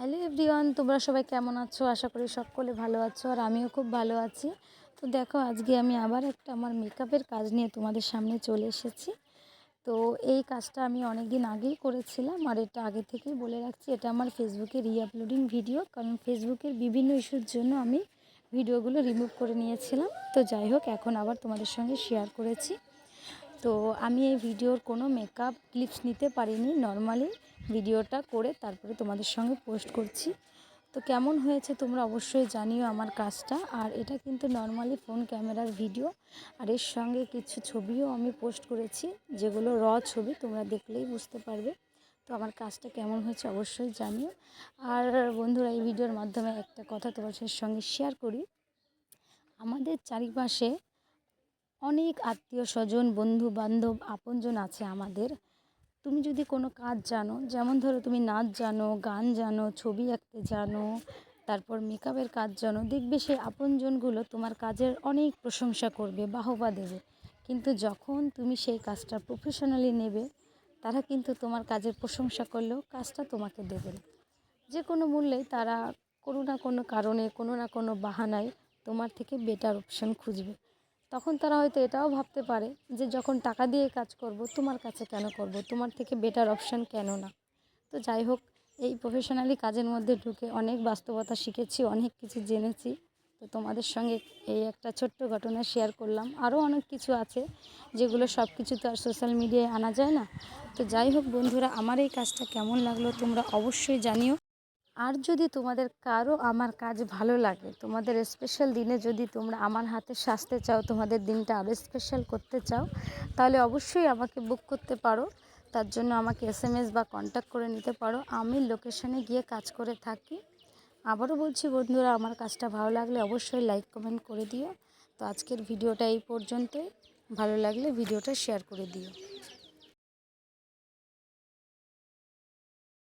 Hello everyone, তোমরা সবাই কেমন আছো? আশা করি সকলে ভালো আছো আর আমিও খুব ভালো আছি। তো দেখো, আজকে আমি আবার একটা আমার মেকআপের কাজ নিয়ে তোমাদের সামনে চলে এসেছি। তো এই কাজটা আমি অনেক দিন আগেই করেছিলাম আর এটা আগে থেকেই বলে রাখছি, এটা আমার ফেসবুকে রিআপলোডিং ভিডিও, কারণ ফেসবুকের বিভিন্ন ইস্যুর জন্য আমি ভিডিওগুলো রিমুভ করে নিয়েছিলাম। তো যাই হোক, এখন আবার তোমাদের সঙ্গে শেয়ার করেছি। তো আমি এই ভিডিওর কোনো মেকআপ ক্লিপস নিতে পারিনি, নর্মালি ভিডিওটা করে তারপরে তোমাদের সঙ্গে পোস্ট করছি। তো কেমন হয়েছে তোমরা অবশ্যই জানিও আমার কাজটা। আর এটা কিন্তু নর্মালি ফোন ক্যামেরার ভিডিও, আর এর সঙ্গে কিছু ছবিও আমি পোস্ট করেছি, যেগুলো ছবি, তোমরা দেখলেই বুঝতে পারবে। তো আমার কাজটা কেমন হয়েছে অবশ্যই জানিও। আর বন্ধুরা, এই ভিডিওর মাধ্যমে একটা কথা তোমাদের সঙ্গে শেয়ার করি। আমাদের চারিপাশে অনেক আত্মীয় স্বজন, বন্ধু বান্ধব, আপনজন আছে আমাদের। তুমি যদি কোনো কাজ জানো, যেমন ধরো তুমি নাচ জানো, গান জানো, ছবি আঁকতে জানো, তারপর মেকআপের কাজ জানো, দেখবে সেই আপনজনগুলো তোমার কাজের অনেক প্রশংসা করবে, বাহবা দেবে। কিন্তু যখন তুমি সেই কাজটা প্রফেশনালি নেবে, তারা কিন্তু তোমার কাজের প্রশংসা করলেও কাজটা তোমাকে দেবে না। যে কোনো মূল্যেই তারা কোনো না কোনো কারণে, কোনো না কোনো বাহানায় তোমার থেকে বেটার অপশন খুঁজবে। তখন তারা হয়তো এটাও ভাবতে পারে যে যখন টাকা দিয়ে কাজ করব, তোমার কাছে কেন করব, তোমার থেকে বেটার অপশান কেন না। তো যাই হোক, এই প্রফেশনালি কাজের মধ্যে ঢুকে অনেক বাস্তবতা শিখেছি, অনেক কিছু জেনেছি। তো তোমাদের সঙ্গে এই একটা ছোট্ট ঘটনা শেয়ার করলাম। আরও অনেক কিছু আছে, যেগুলো সব কিছু তো আর সোশ্যাল মিডিয়ায় আনা যায় না। তো যাই হোক বন্ধুরা, আমার এই কাজটা কেমন লাগলো তোমরা অবশ্যই জানিও। আর যদি তোমাদের কারো আমার কাজ ভালো লাগে, তোমাদের স্পেশাল দিনে যদি তোমরা আমার হাতে সাজতে চাও, তোমাদের দিনটা আরও স্পেশাল করতে চাও, তাহলে অবশ্যই আমাকে বুক করতে পারো। তার জন্য আমাকে SMS বা কন্ট্যাক্ট করে নিতে পারো। আমি লোকেশানে গিয়ে কাজ করে থাকি। আবারও বলছি বন্ধুরা, আমার কাজটা ভালো লাগলে অবশ্যই লাইক কমেন্ট করে দিও। তো আজকের ভিডিওটা এই পর্যন্তই। ভালো লাগলে ভিডিওটা শেয়ার করে দিও।